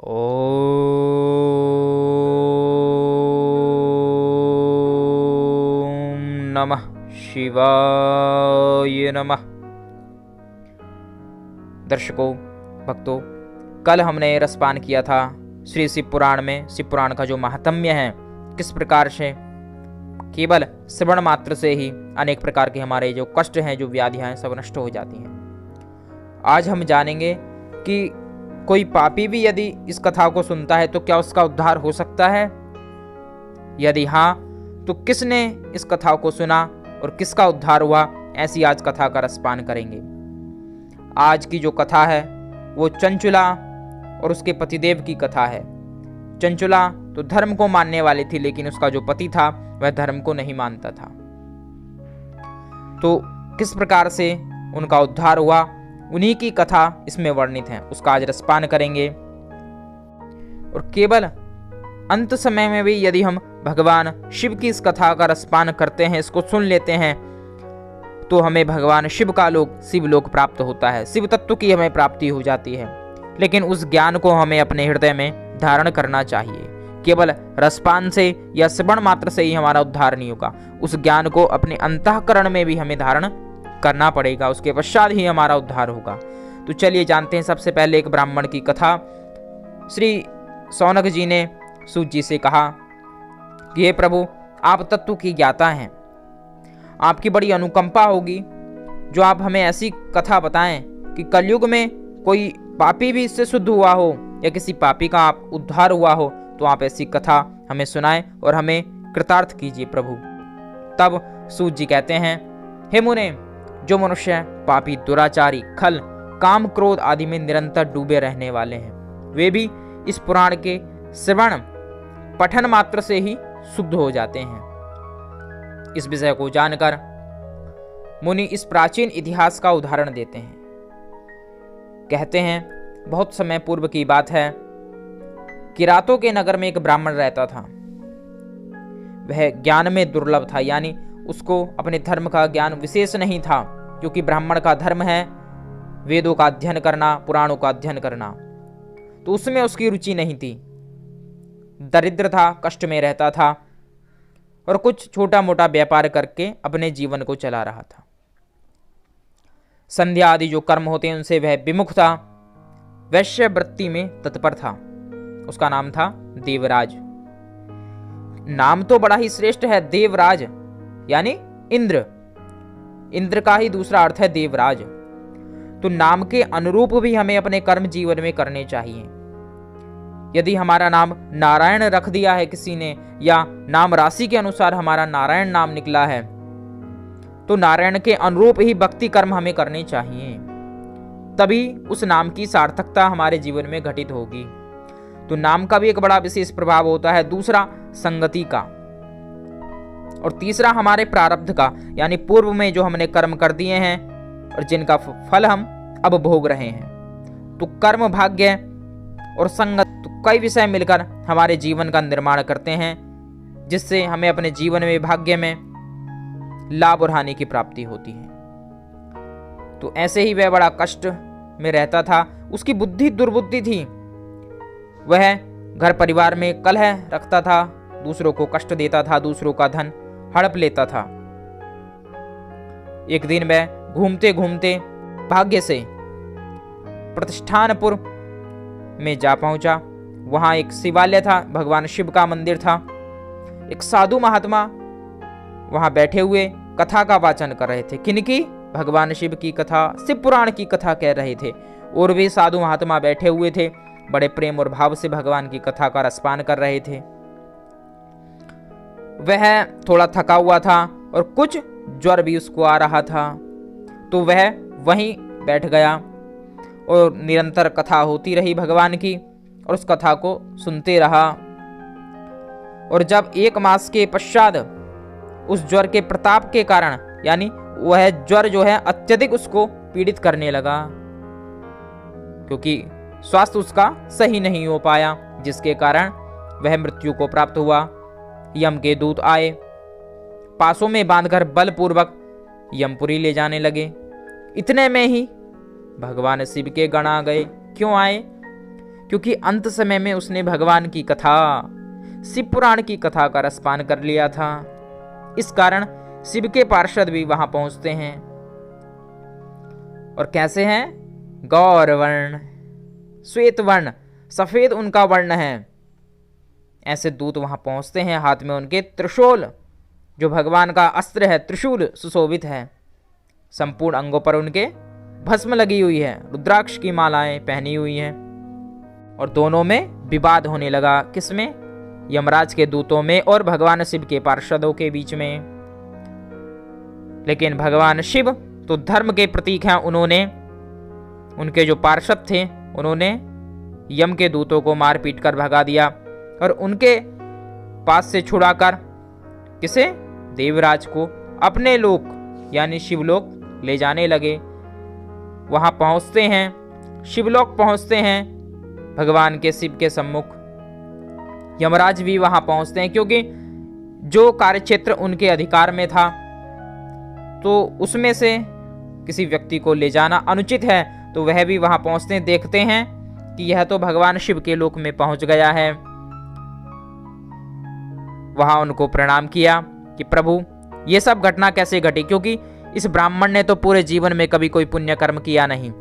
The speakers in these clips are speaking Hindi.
ओम नमः शिवाय नमः। दर्शकों, भक्तों, कल हमने रसपान किया था श्री शिव पुराण में शिव पुराण का जो महात्म्य है, किस प्रकार से केवल श्रवण मात्र से ही अनेक प्रकार के हमारे जो कष्ट हैं, जो व्याधियां हैं, सब नष्ट हो जाती हैं। आज हम जानेंगे कि कोई पापी भी यदि इस कथा को सुनता है तो क्या उसका उद्धार हो सकता है? यदि हाँ, तो किसने इस कथा को सुना और किसका उद्धार हुआ, ऐसी आज कथा का रसपान करेंगे। आज की जो कथा है वो चंचुला और उसके पतिदेव की कथा है। चंचुला तो धर्म को मानने वाली थी, लेकिन उसका जो पति था वह धर्म को नहीं मानता था। तो किस प्रकार से उनका उद्धार हुआ, उन्हीं की कथा इसमें वर्णित है, उसका आज रसपान करेंगे। और केवल अंत समय में भी यदि हम भगवान शिव की इस कथा का रसपान करते हैं, इसको सुन लेते हैं, तो हमें भगवान शिव का लोक, शिवलोक प्राप्त होता है, शिव तत्व की हमें प्राप्ति हो जाती है। लेकिन उस ज्ञान को हमें अपने हृदय में धारण करना चाहिए। केवल रसपान से या श्रवण मात्र से ही हमारा उद्धार नहीं होगा, उस ज्ञान को अपने अंतःकरण में भी हमें धारण करना पड़ेगा, उसके पश्चात ही हमारा उद्धार होगा। तो चलिए जानते हैं। सबसे पहले एक ब्राह्मण की कथा। श्री शौनक जी ने सूत जी से कहा कि हे प्रभु, आप तत्व की ज्ञाता हैं, आपकी बड़ी अनुकंपा होगी जो आप हमें ऐसी कथा बताएं कि कलयुग में कोई पापी भी इससे शुद्ध हुआ हो या किसी पापी का आप उद्धार हुआ हो, तो आप ऐसी कथा हमें सुनाएं और हमें कृतार्थ कीजिए प्रभु। तब सूत जी कहते हैं, हे मुने, जो मनुष्य पापी, दुराचारी, खल, काम, क्रोध आदि में निरंतर डूबे रहने वाले हैं, वे भी इस पुराण के श्रवण पठन मात्र से ही शुद्ध हो जाते हैं। इस विषय को जानकर मुनि इस प्राचीन इतिहास का उदाहरण देते हैं। कहते हैं, बहुत समय पूर्व की बात है, किरातों के नगर में एक ब्राह्मण रहता था। वह ज्ञान में दुर्लभ था, यानी उसको अपने धर्म का ज्ञान विशेष नहीं था, क्योंकि ब्राह्मण का धर्म है वेदों का अध्ययन करना, पुराणों का अध्ययन करना, तो उसमें उसकी रुचि नहीं थी। दरिद्र था, कष्ट में रहता था और कुछ छोटा मोटा व्यापार करके अपने जीवन को चला रहा था। संध्या आदि जो कर्म होते हैं उनसे वह विमुख था, वैश्य वृत्ति में तत्पर था। उसका नाम था देवराज। नाम तो बड़ा ही श्रेष्ठ है, देवराज यानी इंद्र। इंद्र का ही दूसरा अर्थ है देवराज। तो नाम के अनुरूप भी हमें अपने कर्म जीवन में करने चाहिए। यदि हमारा नाम नारायण रख दिया है किसी ने, या नाम राशि के अनुसार हमारा नारायण नाम निकला है, तो नारायण के अनुरूप ही भक्ति कर्म हमें करने चाहिए, तभी उस नाम की सार्थकता हमारे जीवन में घटित होगी। तो नाम का भी एक बड़ा विशेष प्रभाव होता है। दूसरा संगति का, और तीसरा हमारे प्रारब्ध का, यानी पूर्व में जो हमने कर्म कर दिए हैं और जिनका फल हम अब भोग रहे हैं। तो कर्म, भाग्य और संगत, तो कई विषय मिलकर हमारे जीवन का निर्माण करते हैं, जिससे हमें अपने जीवन में, भाग्य में लाभ और हानि की प्राप्ति होती है। तो ऐसे ही वह बड़ा कष्ट में रहता था। उसकी बुद्धि दुर्बुद्धि थी। वह घर परिवार में कलह रखता था, दूसरों को कष्ट देता था, दूसरों का धन हड़प लेता था। एक दिन वह घूमते घूमते भाग्य से प्रतिष्ठानपुर में जा पहुंचा। वहां एक शिवालय था, भगवान शिव का मंदिर था। एक साधु महात्मा वहां बैठे हुए कथा का वाचन कर रहे थे। किनकी? भगवान शिव की कथा, शिव पुराण की कथा कह रहे थे। और वे साधु महात्मा बैठे हुए थे, बड़े प्रेम और भाव से भगवान की कथा का रसपान कर रहे थे। वह थोड़ा थका हुआ था और कुछ ज्वर भी उसको आ रहा था, तो वह वहीं बैठ गया और निरंतर कथा होती रही भगवान की, और उस कथा को सुनते रहा। और जब 1 मास के पश्चात उस ज्वर के प्रताप के कारण, यानी वह ज्वर जो है अत्यधिक उसको पीड़ित करने लगा, क्योंकि स्वास्थ्य उसका सही नहीं हो पाया, जिसके कारण वह मृत्यु को प्राप्त हुआ। यम के दूत आए, पासों में बांधकर बलपूर्वक यमपुरी ले जाने लगे। इतने में ही भगवान शिव के गण आ गए। क्यों आए? क्योंकि अंत समय में उसने भगवान की कथा, शिव पुराण की कथा का रसपान कर लिया था। इस कारण शिव के पार्षद भी वहां पहुंचते हैं। और कैसे हैं? गौर वर्ण, श्वेत वर्ण, सफेद उनका वर्ण है। ऐसे दूत वहां पहुंचते हैं, हाथ में उनके त्रिशूल, जो भगवान का अस्त्र है, त्रिशूल सुशोभित है। संपूर्ण अंगों पर उनके भस्म लगी हुई है, रुद्राक्ष की मालाएं पहनी हुई हैं। और दोनों में विवाद होने लगा। किसमें? यमराज के दूतों में और भगवान शिव के पार्षदों के बीच में। लेकिन भगवान शिव तो धर्म के प्रतीक हैं। उन्होंने, उनके जो पार्षद थे, उन्होंने यम के दूतों को मार पीट कर भगा दिया और उनके पास से छुड़ाकर किसे? देवराज को अपने लोक यानी शिवलोक ले जाने लगे। वहां पहुंचते हैं, शिवलोक पहुंचते हैं भगवान के शिव के सम्मुख। यमराज भी वहां पहुंचते हैं, क्योंकि जो कार्यक्षेत्र उनके अधिकार में था तो उसमें से किसी व्यक्ति को ले जाना अनुचित है, तो वह भी वहां पहुंचते हैं। देखते हैं कि यह तो भगवान शिव के लोक में पहुंच गया है। वहां उनको प्रणाम किया कि प्रभु ये सब घटना कैसे घटी, क्योंकि इस ब्राह्मण ने तो पूरे जीवन में कभी कोई पुण्य कर्म किया नहीं,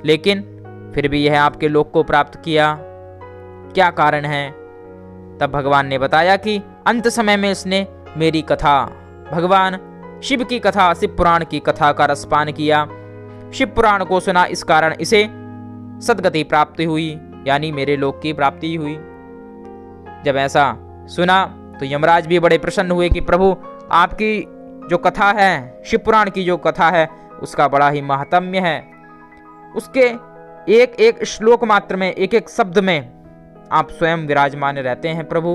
लेकिन फिर भी यह आपके लोक को प्राप्त किया, क्या कारण है? तब भगवान ने बताया कि अंत समय में इसने मेरी कथा, भगवान शिव की कथा, शिव पुराण की कथा का रसपान किया, शिव पुराण को सुना, इस कारण इसे सद्गति प्राप्ति हुई, यानी मेरे लोक की प्राप्ति हुई। जब ऐसा सुना तो यमराज भी बड़े प्रसन्न हुए कि प्रभु आपकी जो कथा है, शिव पुराण की जो कथा है, उसका बड़ा ही महात्म्य है। उसके एक एक श्लोक मात्र में, एक एक शब्द में आप स्वयं विराजमान रहते हैं प्रभु,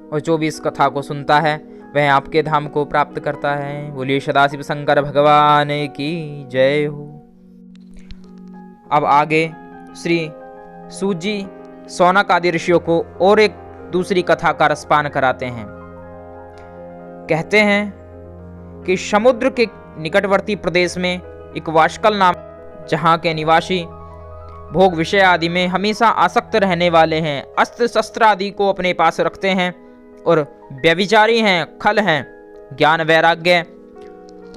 और जो भी इस कथा को सुनता है वह आपके धाम को प्राप्त करता है। बोलिए सदाशिव शंकर भगवान की जय हो। अब आगे श्री सूत जी सौनक आदि ऋषियों को और एक दूसरी कथा का रसपान कराते हैं। कहते हैं कि समुद्र के निकटवर्ती प्रदेश में एक वाशकल नाम, जहाँ के निवासी भोग विषय आदि में हमेशा आसक्त रहने वाले हैं, अस्त्र शस्त्र आदि को अपने पास रखते हैं और व्यभिचारी हैं, खल हैं, ज्ञान वैराग्य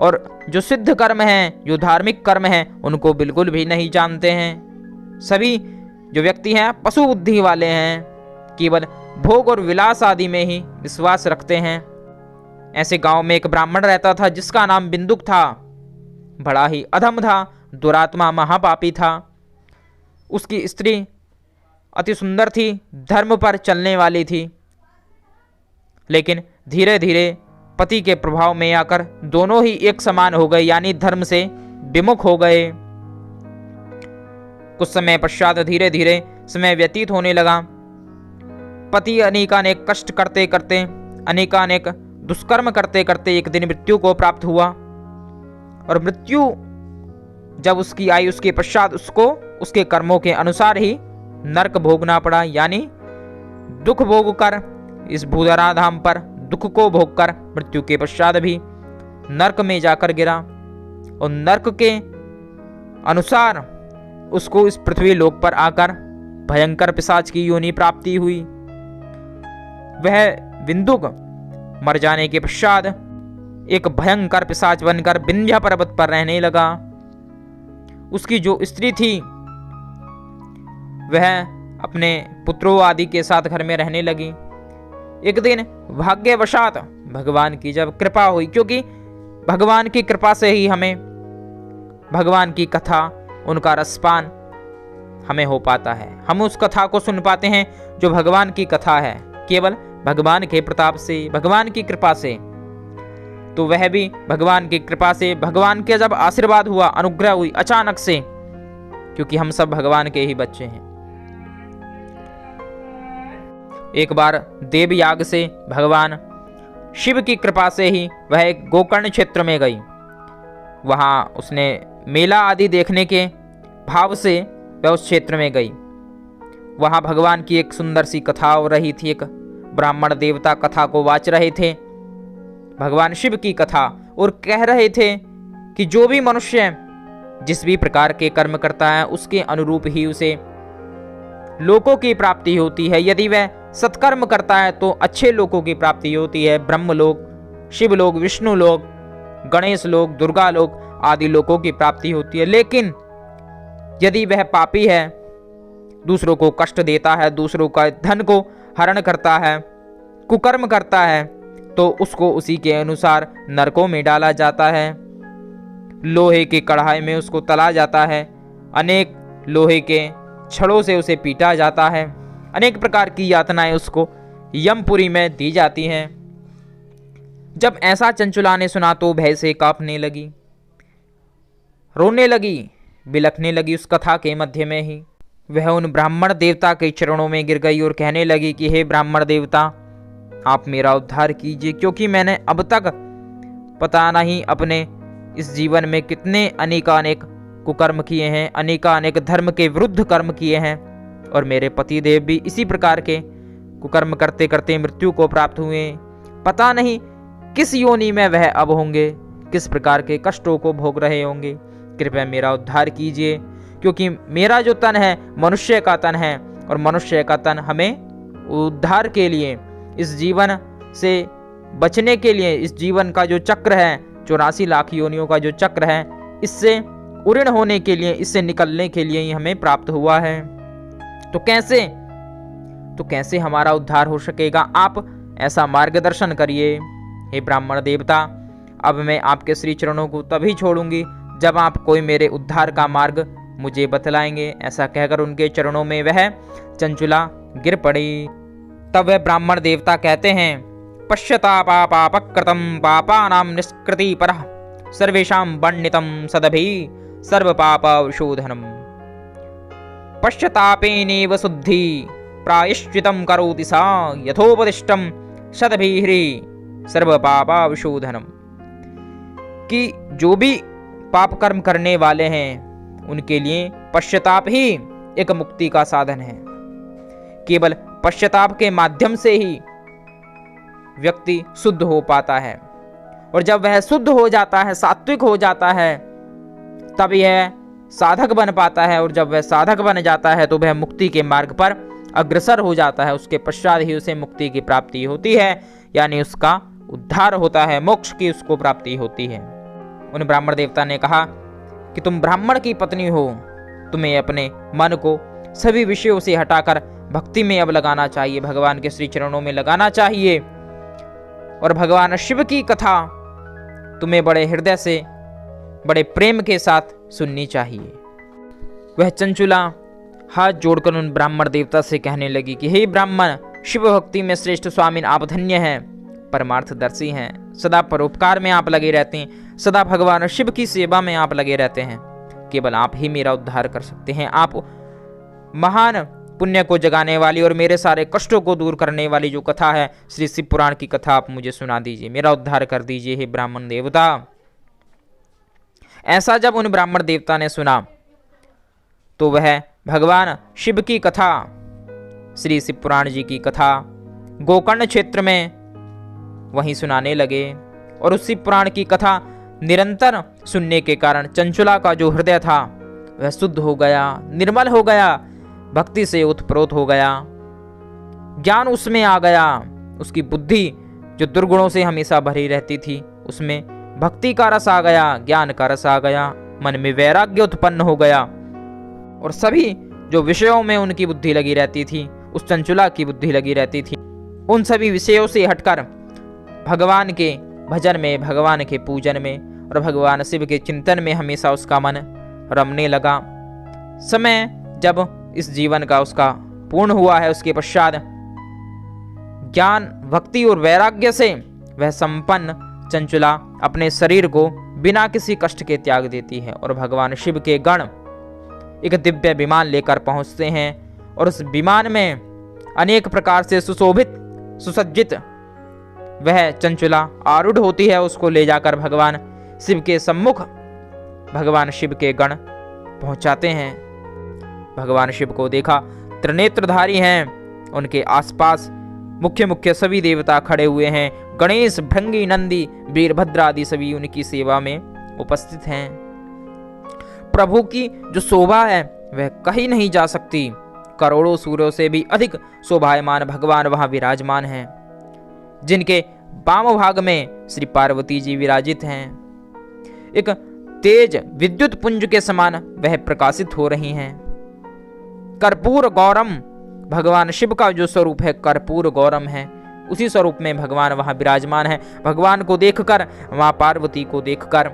और जो सिद्ध कर्म हैं, जो धार्मिक कर्म हैं, उनको बिल्कुल भी नहीं जानते हैं। सभी जो व्यक्ति हैं पशु बुद्धि वाले हैं, केवल भोग और विलास आदि में ही विश्वास रखते हैं। ऐसे गांव में एक ब्राह्मण रहता था जिसका नाम बिंदुक था। बड़ा ही अधम था, दुरात्मा, महापापी था। उसकी स्त्री अति सुंदर थी, धर्म पर चलने वाली थी, लेकिन धीरे धीरे पति के प्रभाव में आकर दोनों ही एक समान हो गए, यानी धर्म से विमुख हो गए। कुछ समय पश्चात धीरे धीरे समय व्यतीत होने लगा। पति अनेकानेक कष्ट करते करते, अनेकानेक दुष्कर्म करते करते एक दिन मृत्यु को प्राप्त हुआ। और मृत्यु जब उसकी आई, उसके पश्चात उसको उसके कर्मों के अनुसार ही नरक भोगना पड़ा, यानी दुख भोग कर इस भूधरा धाम पर दुख को भोग कर मृत्यु के पश्चात भी नरक में जाकर गिरा। और नरक के अनुसार उसको इस पृथ्वी लोक पर आकर भयंकर पिशाच की योनि प्राप्ति हुई। वह बिंदुक मर जाने के पश्चात एक भयंकर पिशाच बनकर विंध्य पर्वत पर रहने लगा। उसकी जो स्त्री थी वह अपने पुत्रों आदि के साथ घर में रहने लगी। एक दिन भाग्यवशात भगवान की जब कृपा हुई, क्योंकि भगवान की कृपा से ही हमें भगवान की कथा, उनका रसपान हमें हो पाता है, हम उस कथा को सुन पाते हैं जो भगवान की कथा है, केवल भगवान के प्रताप से, भगवान की कृपा से। तो वह भी भगवान की कृपा से, भगवान के जब आशीर्वाद हुआ, अनुग्रह हुई अचानक से, क्योंकि हम सब भगवान के ही बच्चे हैं। एक बार देवयाग से भगवान शिव की कृपा से ही वह एक गोकर्ण क्षेत्र में गई। वहां उसने मेला आदि देखने के भाव से वह उस क्षेत्र में गई। वहां भगवान की एक सुंदर सी कथा हो रही थी। एक ब्राह्मण देवता कथा को वाच रहे थे, भगवान शिव की कथा, और कह रहे थे कि जो भी मनुष्य जिस भी प्रकार के कर्म करता है उसके अनुरूप ही उसे लोकों की प्राप्ति होती है। यदि वह सत्कर्म करता है तो अच्छे लोकों की प्राप्ति होती है, ब्रह्मलोक, शिवलोक, विष्णु लोक, गणेश लोक, दुर्गा लोक आदि लोकों की प्राप्ति होती है। लेकिन यदि वह पापी है, दूसरों को कष्ट देता है, दूसरों का धन को हरण करता है, कुकर्म करता है, तो उसको उसी के अनुसार नरकों में डाला जाता है, लोहे की कढ़ाई में उसको तला जाता है, अनेक लोहे के छड़ों से उसे पीटा जाता है, अनेक प्रकार की यातनाएं उसको यमपुरी में दी जाती हैं। जब ऐसा चंचुला ने सुना तो भय से कांपने लगी, रोने लगी, बिलखने लगी। उस कथा के मध्य में ही वह उन ब्राह्मण देवता के चरणों में गिर गई और कहने लगी कि हे ब्राह्मण देवता, आप मेरा उद्धार कीजिए, क्योंकि मैंने अब तक पता नहीं अपने इस जीवन में कितने अनेकानेक कुकर्म किए हैं, अनेकानेक धर्म के विरुद्ध कर्म किए हैं, और मेरे पति देव भी इसी प्रकार के कुकर्म करते करते मृत्यु को प्राप्त हुए। पता नहीं किस योनि में वह अब होंगे, किस प्रकार के कष्टों को भोग रहे होंगे। कृपया मेरा उद्धार कीजिए, क्योंकि मेरा जो तन है मनुष्य का तन है, और मनुष्य का तन हमें उद्धार के लिए, इस जीवन से बचने के लिए, इस जीवन का जो चक्र है, 84 लाख योनियों का जो चक्र है, इससे उऋण होने के लिए, इससे निकलने के लिए ही हमें प्राप्त हुआ है। तो कैसे हमारा उद्धार हो सकेगा? आप ऐसा मार्गदर्शन करिए हे ब्राह्मण देवता। अब मैं आपके श्री चरणों को तभी छोड़ूंगी जब आप कोई मेरे उद्धार का मार्ग मुझे बतलाएंगे। ऐसा कहकर उनके चरणों में वह चंचुला गिर पड़ी। तब वह ब्राह्मण देवता कहते हैं, पश्यतापापकृतं पापानां निष्कृति परः सर्वेषां वर्णितं सदभि सर्वपापविशोधनम्। पश्चातापेनैव शुद्धि प्रायश्चितं करोति सा यथोपदिष्टं सदभिः सर्वपापविशोधनम्। कि जो भी पाप कर्म करने वाले हैं उनके लिए पश्चाताप ही एक मुक्ति का साधन है। केवल पश्चाताप के माध्यम से ही व्यक्ति शुद्ध हो पाता है, और जब वह शुद्ध हो जाता है, सात्विक हो जाता है, तब यह साधक बन पाता है, और जब वह साधक बन जाता है तो वह मुक्ति के मार्ग पर अग्रसर हो जाता है। उसके पश्चात ही उसे मुक्ति की प्राप्ति होती है, यानी उसका उद्धार होता है, मोक्ष की उसको प्राप्ति होती है। उन ब्राह्मण देवता ने कहा कि तुम ब्राह्मण की पत्नी हो, तुम्हें अपने मन को सभी विषयों से हटाकर भक्ति में अब लगाना चाहिए, भगवान के श्री चरणों में लगाना चाहिए, और भगवान शिव की कथा तुम्हें बड़े हृदय से, बड़े प्रेम के साथ सुननी चाहिए। वह चंचुला हाथ जोड़कर उन ब्राह्मण देवता से कहने लगी कि हे ब्राह्मण, शिव भक्ति में श्रेष्ठ स्वामी आप धन्य हैं, परमार्थदर्शी हैं, सदा परोपकार में आप लगे रहते हैं, सदा भगवान शिव की सेवा में आप लगे रहते हैं। केवल आप ही मेरा उद्धार कर सकते हैं। आप महान पुण्य को जगाने वाली और मेरे सारे कष्टों को दूर करने वाली जो कथा है, श्री शिव पुराण की कथा, आप मुझे सुना दीजिए, मेरा उद्धार कर दीजिए हे ब्राह्मण देवता। ऐसा जब उन ब्राह्मण देवता ने सुना तो वह भगवान शिव की कथा, श्री शिव पुराण जी की कथा गोकर्ण क्षेत्र में वहीं सुनाने लगे, और उस शिव पुराण की कथा निरंतर सुनने के कारण चंचुला का जो हृदय था वह शुद्ध हो गया, निर्मल हो गया, भक्ति से उत्प्रोत हो गया, ज्ञान उसमें आ गया। उसकी बुद्धि जो दुर्गुणों से हमेशा भरी रहती थी, उसमें भक्ति का रस आ गया, ज्ञान का रस आ गया, मन में वैराग्य उत्पन्न हो गया, और सभी जो विषयों में उनकी बुद्धि लगी रहती थी, उस चंचुला की बुद्धि लगी रहती थी, उन सभी विषयों से हटकर भगवान के भजन में, भगवान के पूजन में और भगवान शिव के चिंतन में हमेशा उसका मन रमने लगा। समय जब इस जीवन का उसका पूर्ण हुआ है, उसके पश्चात ज्ञान, भक्ति और वैराग्य से वह संपन्न चंचुला अपने शरीर को बिना किसी कष्ट के त्याग देती है, और भगवान शिव के गण एक दिव्य विमान लेकर पहुंचते हैं, और उस विमान में अनेक प्रकार से सुशोभित सुसज्जित वह चंचुला आरूढ़ होती है। उसको ले जाकर भगवान शिव के सम्मुख भगवान शिव के गण पहुंचाते हैं। भगवान शिव को देखा, त्रिनेत्रधारी हैं, उनके आसपास मुख्य मुख्य सभी देवता खड़े हुए हैं, गणेश, भृंगी, नंदी, वीरभद्र आदि सभी उनकी सेवा में उपस्थित हैं। प्रभु की जो शोभा है वह कहीं नहीं जा सकती, करोड़ों सूर्यों से भी अधिक शोभायमान भगवान वहां विराजमान हैं, जिनके वाम भाग में श्री पार्वती जी विराजित हैं। एक तेज विद्युत पुंज के समान वह प्रकाशित हो रही हैं। कर्पूर गौरम, भगवान शिव का जो स्वरूप है कर्पूर गौरम है, उसी स्वरूप में भगवान वहां विराजमान है। भगवान को देखकर, मां पार्वती को देखकर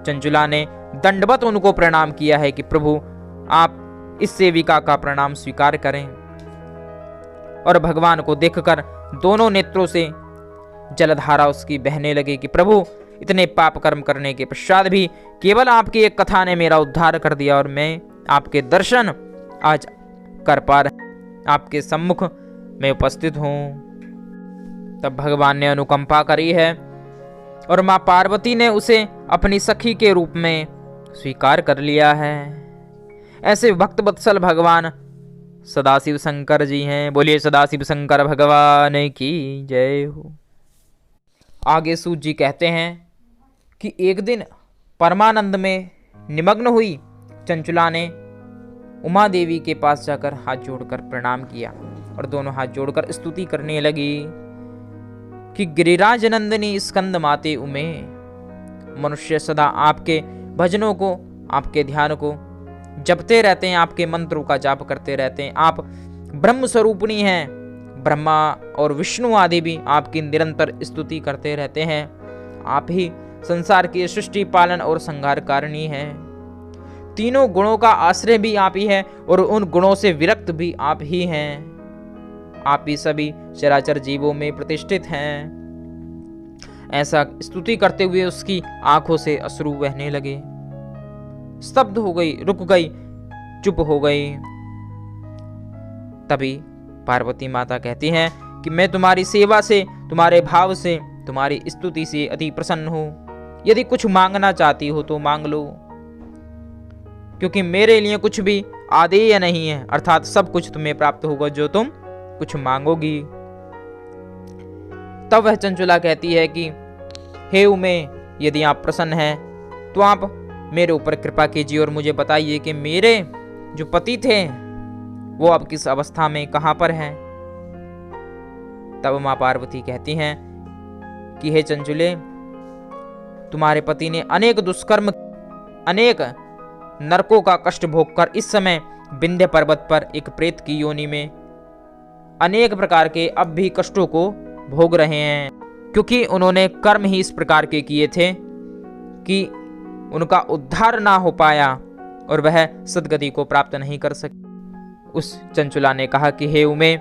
चंचुला ने दंडवत उनको प्रणाम किया है कि प्रभु आप इस सेविका का प्रणाम स्वीकार करें। और भगवान को देखकर दोनों नेत्रों से जलधारा उसकी बहने लगी कि प्रभु इतने पाप कर्म करने के पश्चात भी केवल आपकी एक कथा ने मेरा उद्धार कर दिया और मैं आपके दर्शन आज कर पा रहा, आपके सम्मुख में उपस्थित हूं। तब भगवान ने अनुकंपा करी है और मां पार्वती ने उसे अपनी सखी के रूप में स्वीकार कर लिया है। ऐसे भक्त वत्सल भगवान सदाशिव शंकर जी हैं। बोलिए सदाशिव शंकर भगवान की जय हो। आगे सूत जी कहते हैं कि एक दिन परमानंद में निमग्न हुई चंचुला ने उमा देवी के पास जाकर हाथ जोड़कर प्रणाम किया और दोनों हाथ जोड़कर स्तुति करने लगी कि गिरिराज नंदिनी स्कंद माते उमे, मनुष्य सदा आपके भजनों को, आपके ध्यान को जपते रहते हैं, आपके मंत्रों का जाप करते रहते हैं। आप ब्रह्म स्वरूपिणी हैं। ब्रह्मा और विष्णु आदि भी आपकी निरंतर स्तुति करते रहते हैं। आप ही संसार की सृष्टि, पालन और संहार कारिणी हैं। तीनों गुणों का आश्रय भी आप ही है और उन गुणों से विरक्त भी आप ही हैं। आप ही सभी चराचर जीवों में प्रतिष्ठित हैं। ऐसा स्तुति करते हुए उसकी आंखों से अश्रु बहने लगे। स्तब्ध हो गई, रुक गई, चुप हो गई। तभी पार्वती माता कहती हैं कि मैं तुम्हारी सेवा से, तुम्हारे भाव से, तुम्हारी स्तुति से अति प्रसन्न हूं। यदि कुछ मांगना चाहती हो तो मांग लो, क्योंकि मेरे लिए कुछ भी आदेय नहीं है, अर्थात सब कुछ तुम्हें प्राप्त होगा जो तुम कुछ मांगोगी। तब वह चंचुला कहती है कि हे उमे, यदि आप प्रसन्न हैं तो आप मेरे ऊपर कृपा कीजिए और मुझे बताइए कि मेरे जो पति थे वो अब किस अवस्था में, कहां पर हैं। तब मां पार्वती कहती हैं कि हे चंचुले, तुम्हारे पति ने अनेक दुष्कर्म, अनेक नरकों का कष्ट भोगकर इस समय विंध्य पर्वत पर एक प्रेत की योनि में अनेक प्रकार के अब भी कष्टों को भोग रहे हैं, क्योंकि उन्होंने कर्म ही इस प्रकार के किए थे कि उनका उद्धार ना हो पाया और वह सद्गति को प्राप्त नहीं कर सके। उस चंचुला ने कहा कि हे उमे,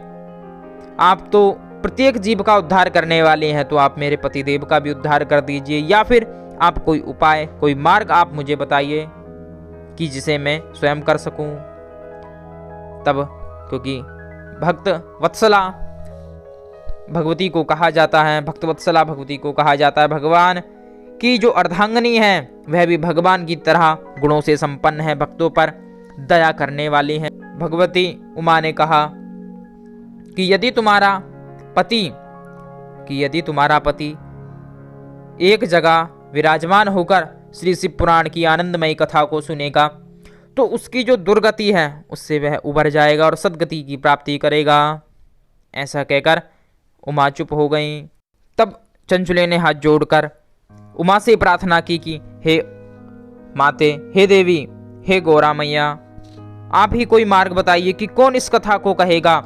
आप तो प्रत्येक जीव का उद्धार करने वाले हैं, तो आप मेरे पतिदेव का भी उद्धार कर दीजिए, या फिर आप कोई उपाय, कोई मार्ग आप मुझे बताइए कि जिसे मैं स्वयं कर सकूं। तब क्योंकि भक्त वत्सला भगवती को कहा जाता है, भक्त वत्सला भगवती को कहा जाता है, भगवान की जो अर्धांगिनी है वह भी भगवान की तरह गुणों से संपन्न है, भक्तों पर दया करने वाली है। भगवती उमा ने कहा कि यदि तुम्हारा पति एक जगह विराजमान होकर श्री शिव पुराण की आनंदमयी कथा को सुनेगा तो उसकी जो दुर्गति है उससे वह उबर जाएगा और सद्गति की प्राप्ति करेगा। ऐसा कहकर उमा चुप हो गई। तब चंचुले ने हाथ जोड़कर उमा से प्रार्थना की कि हे माते, हे देवी, हे गौरा मैया, आप ही कोई मार्ग बताइए कि कौन इस कथा को कहेगा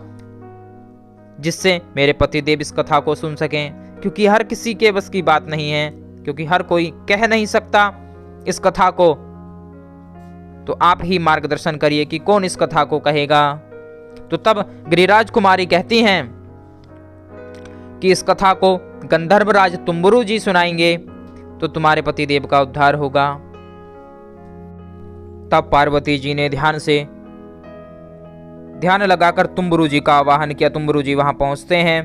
जिससे मेरे पतिदेव इस कथा को सुन सकें, क्योंकि हर किसी के बस की बात नहीं है, क्योंकि हर कोई कह नहीं सकता इस कथा को। तो आप ही मार्गदर्शन करिए कि कौन इस कथा को कहेगा। तो तब गिरिराज कुमारी कहती हैं कि इस कथा को गंधर्वराज तुम्बुरु जी सुनाएंगे तो तुम्हारे पतिदेव का उद्धार होगा। तब पार्वती जी ने ध्यान लगाकर तुम्बुरु जी का आवाहन किया। तुम्बुरु जी वहां पहुंचते हैं,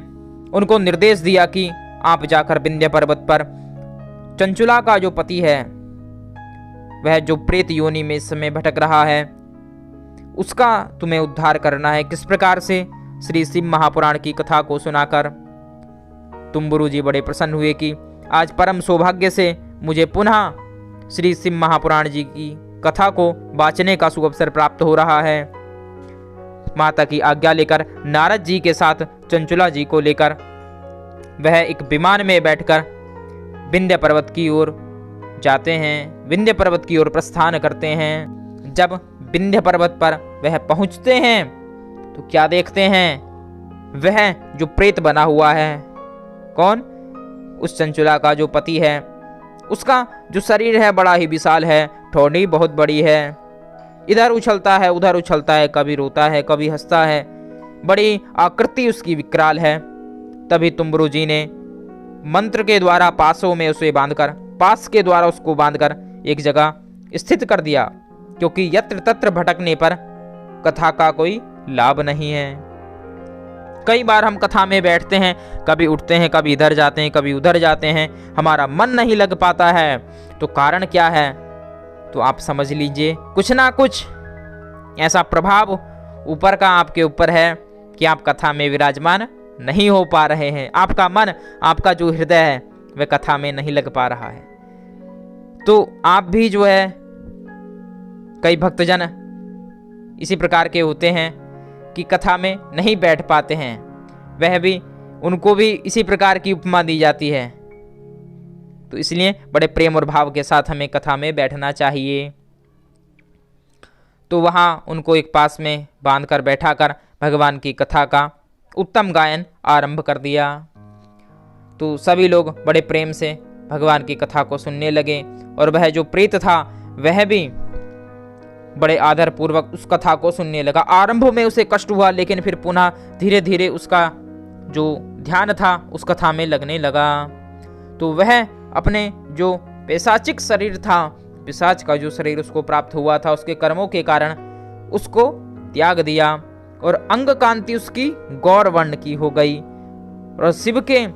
उनको निर्देश दिया कि आप जाकर विंध्य पर्वत पर चंचुला का जो पति है, वह जो प्रेत योनि में इस समय भटक रहा है, उसका तुम्हें उद्धार करना है। किस प्रकार से? श्री शिव महापुराण की कथा को सुनाकर। तुम्बुरु जी बड़े प्रसन्न हुए कि आज परम सौभाग्य से मुझे पुनः श्री शिव महापुराण जी की कथा को वाचने का शुभ अवसर प्राप्त हो रहा है। माता की आज्ञा लेकर नारद जी के साथ चंचुला जी को लेकर वह एक विमान में बैठकर विंध्य पर्वत की ओर जाते हैं, विंध्य पर्वत की ओर प्रस्थान करते हैं। जब विंध्य पर्वत पर वह पहुंचते हैं तो क्या देखते हैं? वह जो प्रेत बना हुआ है, कौन? उस चंचुला का जो पति है, उसका जो शरीर है बड़ा ही विशाल है, ठोड़ी बहुत बड़ी है, इधर उछलता है उधर उछलता है, कभी रोता है कभी हंसता है, बड़ी आकृति उसकी विकराल है। तभी तुम्बरु जी ने मंत्र के द्वारा पासों में उसे बांधकर, पास के द्वारा उसको बांधकर एक जगह स्थित कर दिया, क्योंकि यत्र तत्र भटकने पर कथा का कोई लाभ नहीं है। कई बार हम कथा में बैठते हैं, कभी उठते हैं, कभी इधर जाते हैं, कभी उधर जाते हैं, हमारा मन नहीं लग पाता है। तो कारण क्या है? तो आप समझ लीजिए, कुछ ना कुछ ऐसा प्रभाव ऊपर का आपके ऊपर है कि आप कथा में विराजमान नहीं हो पा रहे हैं। आपका मन, आपका जो हृदय है वह कथा में नहीं लग पा रहा है। तो आप भी जो है, कई भक्तजन इसी प्रकार के होते हैं कि कथा में नहीं बैठ पाते हैं, वह भी, उनको भी इसी प्रकार की उपमा दी जाती है। तो इसलिए बड़े प्रेम और भाव के साथ हमें कथा में बैठना चाहिए। तो वहाँ उनको एक पास में बांधकर बैठाकर भगवान की कथा का उत्तम गायन आरंभ कर दिया। तो सभी लोग बड़े प्रेम से भगवान की कथा को सुनने लगे, और वह जो प्रेत था वह भी बड़े आदर पूर्वक उस कथा को सुनने लगा। आरंभ में उसे कष्ट हुआ, लेकिन फिर पुनः धीरे धीरे उसका जो ध्यान था उस कथा में लगने लगा। तो वह अपने जो पैशाचिक शरीर था, पिशाच का जो शरीर उसको प्राप्त हुआ था, उसके कर्मों के कारण उसको त्याग दिया, और अंग कांति उसकी गौर वर्ण की हो गई, और शिव के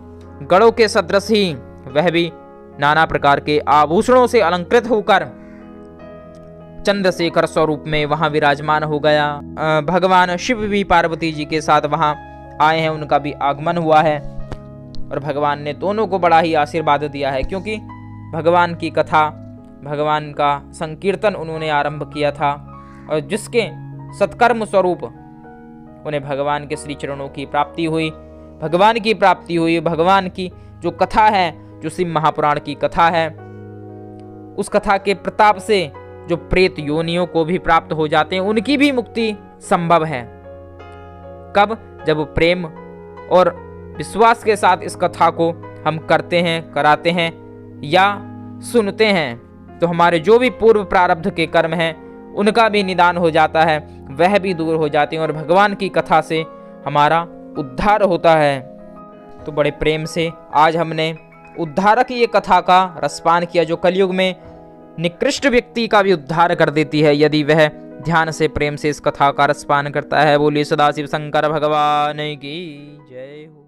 गणों के सदृश ही वह भी नाना प्रकार के आभूषणों से अलंकृत होकर चंद्रशेखर स्वरूप में वहां विराजमान हो गया। भगवान शिव भी पार्वती जी के साथ वहां आए हैं, उनका भी आगमन हुआ है, और भगवान ने दोनों को बड़ा ही आशीर्वाद दिया है, क्योंकि भगवान की कथा, भगवान का संकीर्तन उन्होंने आरंभ किया था, और जिसके सत्कर्म स्वरूप उन्हें भगवान के श्री चरणों की प्राप्ति हुई, भगवान की प्राप्ति हुई। भगवान की जो कथा है, जो शिव महापुराण की कथा है, उस कथा के प्रताप से जो प्रेत योनियों को भी प्राप्त हो जाते हैं, उनकी भी मुक्ति संभव है। कब? जब प्रेम और विश्वास के साथ इस कथा को हम करते हैं, कराते हैं या सुनते हैं, तो हमारे जो भी पूर्व प्रारब्ध के कर्म हैं उनका भी निदान हो जाता है, वह भी दूर हो जाते हैं, और भगवान की कथा से हमारा उद्धार होता है। तो बड़े प्रेम से आज हमने उद्धारक ये कथा का रसपान किया, जो कलयुग में निकृष्ट व्यक्ति का भी उद्धार कर देती है, यदि वह ध्यान से प्रेम से इस कथा का रसपान करता है। बोलिए सदाशिव शंकर भगवान की जय हो।